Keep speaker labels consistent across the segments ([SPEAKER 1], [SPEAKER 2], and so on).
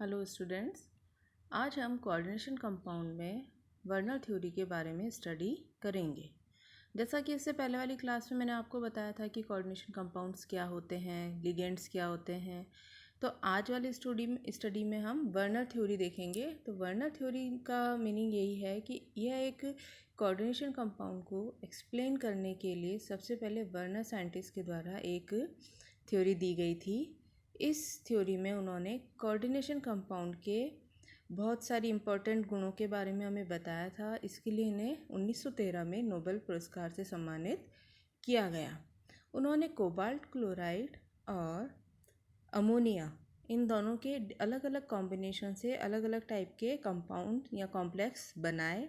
[SPEAKER 1] Hello students, आज हम coordination compound में वर्नर थ्योरी के बारे में स्टडी करेंगे। जैसा कि इससे पहले वाली क्लास में मैंने आपको बताया था कि कोऑर्डिनेशन कंपाउंड्स क्या होते हैं, लिगेंड्स क्या होते हैं। तो आज वाली स्टडी में हम वर्नर थ्योरी देखेंगे। तो वर्नर थ्योरी का मीनिंग यही है कि यह एक कोऑर्डिनेशन कंपाउंड को एक्सप्लेन करने के लिए सबसे पहले वर्नर साइंटिस्ट के द्वारा एक थ्योरी दी गई थी। इस थ्योरी में उन्होंने कोऑर्डिनेशन कंपाउंड के बहुत सारी इम्पोर्टेंट गुणों के बारे में हमें बताया था। इसके लिए इन्हें 1913 में नोबेल पुरस्कार से सम्मानित किया गया। उन्होंने कोबाल्ट क्लोराइड और अमोनिया इन दोनों के अलग अलग कॉम्बिनेशन से अलग अलग टाइप के कंपाउंड या कॉम्प्लेक्स बनाए।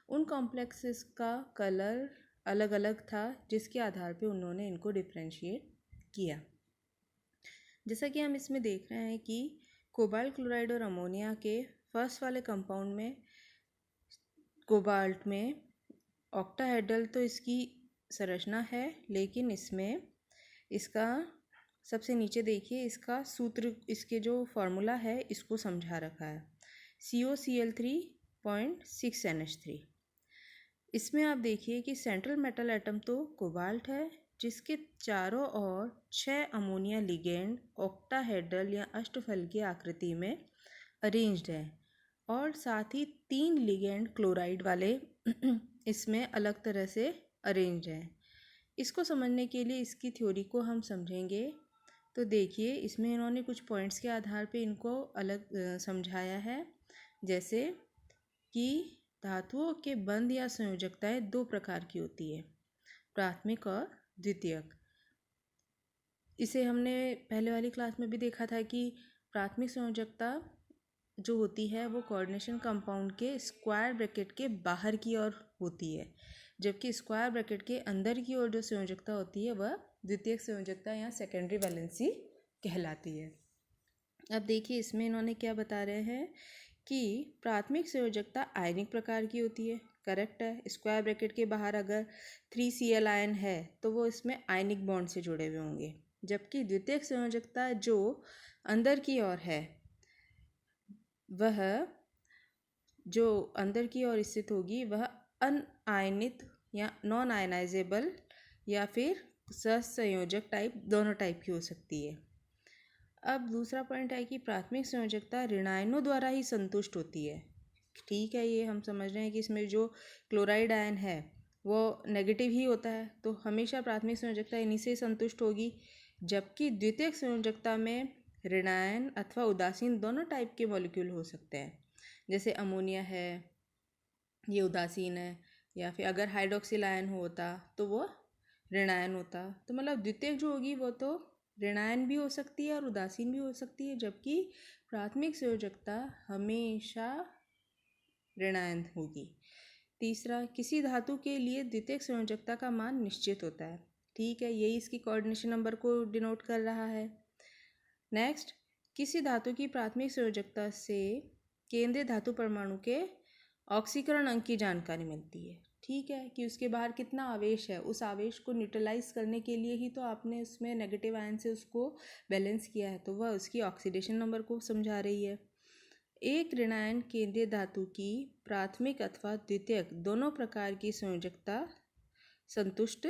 [SPEAKER 1] उन कॉम्प्लेक्सेस का कलर अलग अलग था, जिसके आधार पे उन्होंने इनको डिफ्रेंशिएट किया। जैसा कि हम इसमें देख रहे हैं कि कोबाल्ट क्लोराइड और अमोनिया के फर्स्ट वाले कंपाउंड में कोबाल्ट में ऑक्टाहेड्रल तो इसकी संरचना है, लेकिन इसमें इसका सबसे नीचे देखिए, इसका सूत्र, इसके जो फॉर्मूला है इसको समझा रखा है, COCl3.6NH3। इसमें आप देखिए कि सेंट्रल मेटल एटम तो कोबाल्ट है, जिसके चारों ओर 6 अमोनिया लिगेंड ऑक्टाहेड्रल या अष्टफल की आकृति में अरेंज्ड है, और साथ ही 3 लिगेंड क्लोराइड वाले इसमें अलग तरह से अरेंज्ड हैं। इसको समझने के लिए इसकी थ्योरी को हम समझेंगे। तो देखिए, इसमें इन्होंने कुछ पॉइंट्स के आधार पे इनको अलग समझाया है। जैसे कि धातुओं के बंध या संयोजकताएं दो प्रकार की होती है, प्राथमिक और द्वितीयक। इसे हमने पहले वाली क्लास में भी देखा था कि प्राथमिक संयोजकता जो होती है वो कोऑर्डिनेशन कंपाउंड के स्क्वायर ब्रैकेट के बाहर की ओर होती है, जबकि स्क्वायर ब्रैकेट के अंदर की ओर जो संयोजकता होती है वह द्वितीयक संयोजकता या सेकेंडरी वैलेंसी कहलाती है। अब देखिए, इसमें इन्होंने क्या बता रहे हैं कि प्राथमिक संयोजकता आयनिक प्रकार की होती है। करेक्ट है। स्क्वायर ब्रैकेट के बाहर अगर 3Cl आयन है तो वो इसमें आयनिक बॉन्ड से जुड़े हुए होंगे, जबकि द्वितीयक संयोजकता जो अंदर की ओर है वह जो अंदर की ओर स्थित होगी वह अनआयनित या नॉन आयनाइजेबल या फिर सहसंयोजक टाइप, दोनों टाइप की हो सकती है। अब दूसरा पॉइंट है कि प्राथमिक संयोजकता ऋणायनों द्वारा ही संतुष्ट होती है। ठीक है, ये हम समझ रहे हैं कि इसमें जो क्लोराइड आयन है वो नेगेटिव ही होता है, तो हमेशा प्राथमिक संयोजकता इन्हीं से संतुष्ट होगी, जबकि द्वितीयक संयोजकता में ऋणायन अथवा उदासीन दोनों टाइप के मॉलिक्यूल हो सकते हैं। जैसे अमोनिया है, ये उदासीन है, या फिर अगर हाइड्रोक्सिल आयन होता तो वो ऋणायन होता। तो मतलब द्वितीयक जो होगी वो तो ऋणायन भी हो सकती है और उदासीन भी हो सकती है, जबकि प्राथमिक संयोजकता हमेशा ऋणायन होगी। तीसरा, किसी धातु के लिए द्वितीयक संयोजकता का मान निश्चित होता है। ठीक है, यही इसकी कोऑर्डिनेशन नंबर को डिनोट कर रहा है। नेक्स्ट, किसी धातु की प्राथमिक संयोजकता से केंद्रीय धातु परमाणु के ऑक्सीकरण अंक की जानकारी मिलती है। ठीक है, कि उसके बाहर कितना आवेश है, उस आवेश को न्यूट्रलाइज करने के लिए ही तो आपने उसमें नेगेटिव आयन से उसको बैलेंस किया है, तो वह उसकी ऑक्सीडेशन नंबर को समझा रही है। एक ऋणायन केंद्रीय धातु की प्राथमिक अथवा द्वितीयक दोनों प्रकार की संयोजकता संतुष्ट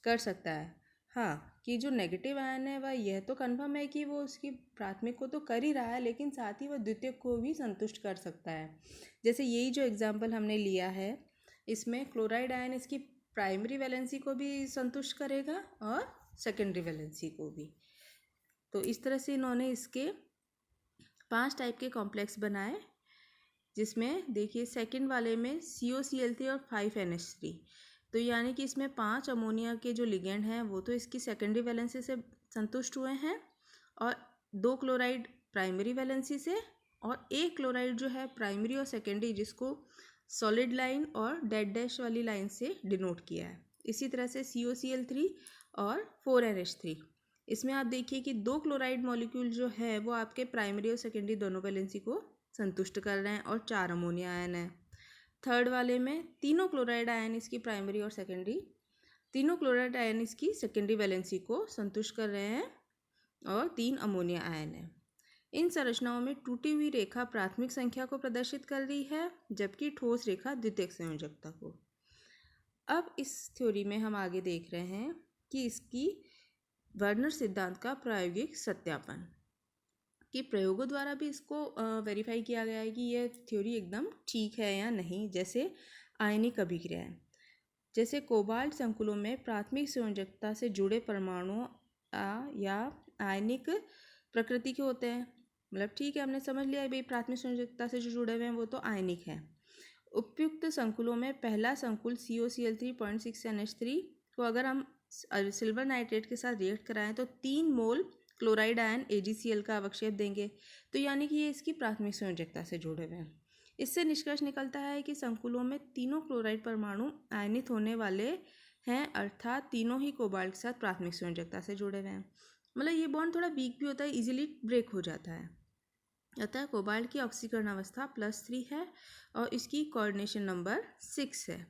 [SPEAKER 1] कर सकता है। हाँ, कि जो नेगेटिव आयन है वह यह तो कन्फर्म है कि वो उसकी प्राथमिक को तो कर ही रहा है, लेकिन साथ ही वह द्वितीयक को भी संतुष्ट कर सकता है। जैसे यही जो एग्जाम्पल हमने लिया है, इसमें क्लोराइड आयन इसकी प्राइमरी वैलेंसी को भी संतुष्ट करेगा और सेकेंडरी वैलेंसी को भी। तो इस तरह से इन्होंने इसके 5 टाइप के कॉम्प्लेक्स बनाए, जिसमें देखिए सेकंड वाले में COCl3 और 5NH3। तो यानी कि इसमें 5 अमोनिया के जो लिगेंड हैं वो तो इसकी सेकेंडरी वैलेंसी से संतुष्ट हुए हैं, और 2 क्लोराइड प्राइमरी वैलेंसी से, और 1 क्लोराइड जो है प्राइमरी और सेकेंडरी, जिसको सॉलिड लाइन और डेड डैश वाली लाइन से डिनोट किया है। इसी तरह से COCl3 और 4NH3, इसमें आप देखिए कि 2 क्लोराइड मॉलिक्यूल जो है वो आपके प्राइमरी और सेकेंडरी दोनों वैलेंसी को संतुष्ट कर रहे हैं, और 4 अमोनिया आयन है। थर्ड वाले में तीनों क्लोराइड आयन इसकी प्राइमरी और सेकेंडरी, तीनों क्लोराइड आयन इसकी सेकेंडरी वैलेंसी को संतुष्ट कर रहे हैं, और 3 अमोनिया आयन है। इन संरचनाओं में टूटी हुई रेखा प्राथमिक संख्या को प्रदर्शित कर रही है, जबकि ठोस रेखा द्वितीयक संयोजकता को। अब इस थ्योरी में हम आगे देख रहे हैं कि इसकी वर्नर सिद्धांत का प्रायोगिक सत्यापन, कि प्रयोगों द्वारा भी इसको वेरीफाई किया गया है कि यह थ्योरी एकदम ठीक है या नहीं। जैसे आयनिक अभिक्रियाएं, जैसे कोबाल्ट संकुलों में प्राथमिक संयोजकता से जुड़े परमाणु या आयनिक प्रकृति के होते हैं। मतलब ठीक है, हमने समझ लिया है भाई प्राथमिक संयोजकता से जो जुड़े हुए हैं वो तो आयनिक हैं। उपयुक्त संकुलों में पहला संकुल COCl3.6NH3 को अगर हम सिल्वर नाइट्रेट के साथ रिएक्ट कराएं तो 3 मोल क्लोराइड आयन AgCl का अवक्षेप देंगे। तो यानी कि ये इसकी प्राथमिक संयोजकता से जुड़े हुए हैं। इससे निष्कर्ष निकलता है कि संकुलों में तीनों क्लोराइड परमाणु आयनित होने वाले हैं, अर्थात तीनों ही कोबाल्ट के साथ प्राथमिक संयोजकता से जुड़े हुए हैं। मतलब ये बॉन्ड थोड़ा वीक भी होता है, इजीली ब्रेक हो जाता है। अतः कोबाल्ट की ऑक्सीकरण अवस्था +3 है और इसकी कोऑर्डिनेशन नंबर 6 है।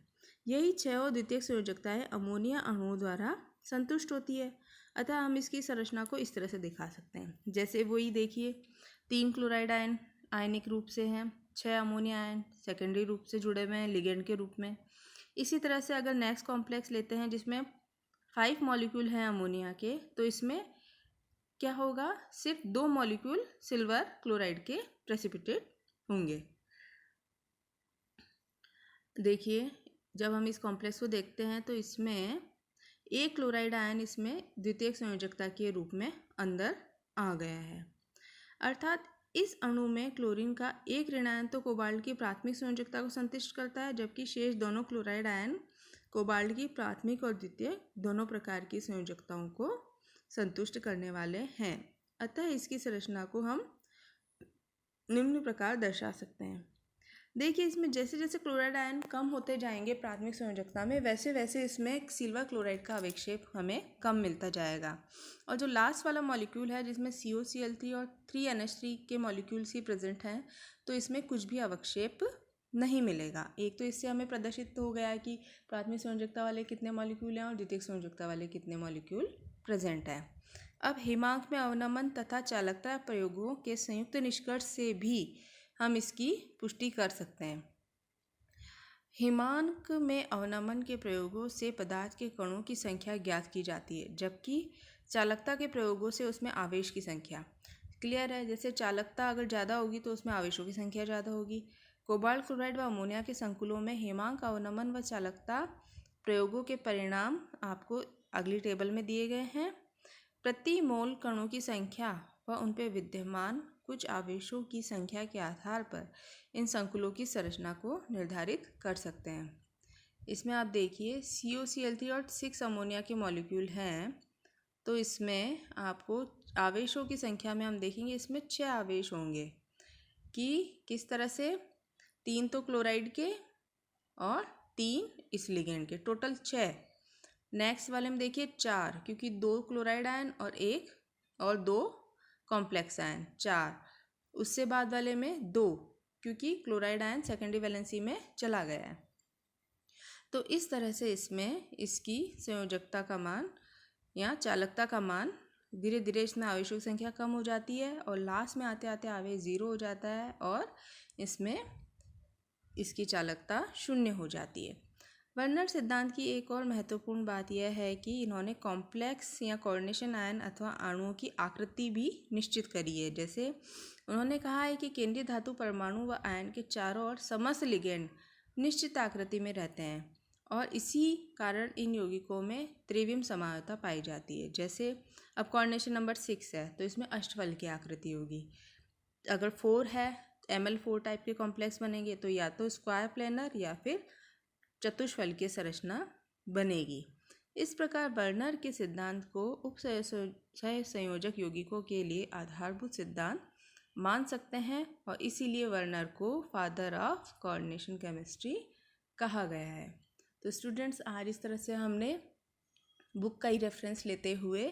[SPEAKER 1] यही 6 और द्वितीयक संयोजकताएं अमोनिया अणुओं द्वारा संतुष्ट होती है। अतः हम इसकी संरचना को इस तरह से दिखा सकते हैं। जैसे वही देखिए, 3 क्लोराइड आयन आयनिक रूप से हैं, 6 अमोनिया आयन सेकेंडरी रूप से जुड़े हुए हैं लिगेंड के रूप में। इसी तरह से अगर नेक्स्ट कॉम्प्लेक्स लेते हैं जिसमें 5 मॉलिक्यूल हैं अमोनिया के, तो इसमें क्या होगा, सिर्फ 2 मॉलिक्यूल सिल्वर क्लोराइड के प्रेसिपिटेट होंगे। देखिए, जब हम इस कॉम्प्लेक्स को देखते हैं तो इसमें एक क्लोराइड आयन इसमें द्वितीयक संयोजकता के रूप में अंदर आ गया है। अर्थात इस अणु में क्लोरीन का एक ऋण आयन तो कोबाल्ट की प्राथमिक संयोजकता को संतुष्ट करता है, जबकि शेष दोनों क्लोराइड आयन कोबाल्ट की प्राथमिक और द्वितीयक दोनों प्रकार की संयोजकताओं को संतुष्ट करने वाले हैं। अतः इसकी संरचना को हम निम्न प्रकार दर्शा सकते हैं। देखिए, इसमें जैसे जैसे क्लोराइड आयन कम होते जाएंगे प्राथमिक संयोजकता में, वैसे वैसे इसमें सिल्वर क्लोराइड का अवक्षेप हमें कम मिलता जाएगा। और जो लास्ट वाला मॉलिक्यूल है जिसमें COCl3 और 3NH3 के मॉलिक्यूल्स ही प्रेजेंट हैं, तो इसमें कुछ भी अवक्षेप नहीं मिलेगा। एक तो इससे हमें प्रदर्शित हो गया है कि प्राथमिक संयोजकता वाले कितने मॉलिक्यूल हैं और द्वितीयक संयोजकता वाले कितने मॉलिक्यूल प्रेजेंट है। अब हिमांक में अवनमन तथा चालकता प्रयोगों के संयुक्त निष्कर्ष से भी हम इसकी पुष्टि कर सकते हैं। हिमांक में अवनमन के प्रयोगों से पदार्थ के कणों की संख्या ज्ञात की जाती है, जबकि चालकता के प्रयोगों से उसमें आवेश की संख्या। क्लियर है, जैसे चालकता अगर ज़्यादा होगी तो उसमें आवेशों की संख्या ज़्यादा होगी। कोबाल्ट क्लोराइड व अमोनिया के संकुलों में हिमांक अवनमन व चालकता प्रयोगों के परिणाम आपको अगली टेबल में दिए गए हैं। प्रति मोल कणों की संख्या व उन पर विद्यमान कुछ आवेशों की संख्या के आधार पर इन संकुलों की संरचना को निर्धारित कर सकते हैं। इसमें आप देखिए, COCl3 और 6 अमोनिया के मॉलिक्यूल हैं, तो इसमें आपको आवेशों की संख्या में हम देखेंगे इसमें 6 आवेश होंगे। कि किस तरह से, 3 तो क्लोराइड के और 3 इस लिगेंड के, टोटल 6। नेक्स्ट वाले में देखिए 4, क्योंकि 2 क्लोराइड आयन और 2 कॉम्प्लेक्स आयन, 4। उससे बाद वाले में 2, क्योंकि क्लोराइड आयन सेकेंडरी वैलेंसी में चला गया है। तो इस तरह से इसमें इसकी संयोजकता का मान या चालकता का मान धीरे धीरे इसमें आवेशों की संख्या कम हो जाती है और लास्ट में आते आते आवेश 0 हो जाता है और इसमें इसकी चालकता 0 हो जाती है। वर्नर सिद्धांत की एक और महत्वपूर्ण बात यह है कि इन्होंने कॉम्प्लेक्स या कोऑर्डिनेशन आयन अथवा अणुओं की आकृति भी निश्चित करी है। जैसे उन्होंने कहा है कि केंद्रीय धातु परमाणु व आयन के चारों ओर समस्त लिगेंड निश्चित आकृति में रहते हैं और इसी कारण इन यौगिकों में त्रिविम समानता पाई जाती है। जैसे अब कोऑर्डिनेशन नंबर 6 है तो इसमें अष्टफल की आकृति होगी। अगर 4 है, Ml4 टाइप के कॉम्प्लेक्स बनेंगे तो या तो स्क्वायर प्लेनर या फिर चतुष्फलकीय संरचना बनेगी। इस प्रकार वर्नर के सिद्धांत को उपसहसंयोजक यौगिकों के लिए आधारभूत सिद्धांत मान सकते हैं और इसीलिए वर्नर को फादर ऑफ कोऑर्डिनेशन केमिस्ट्री कहा गया है। तो स्टूडेंट्स, आज इस तरह से हमने बुक का ही रेफरेंस लेते हुए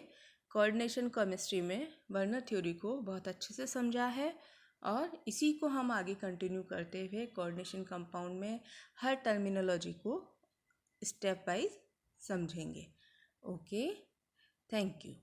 [SPEAKER 1] कोऑर्डिनेशन केमिस्ट्री में वर्नर थ्योरी को बहुत अच्छे से समझा है और इसी को हम आगे कंटिन्यू करते हुए कोऑर्डिनेशन कंपाउंड में हर टर्मिनोलॉजी को स्टेप वाइज समझेंगे। Okay, thank you.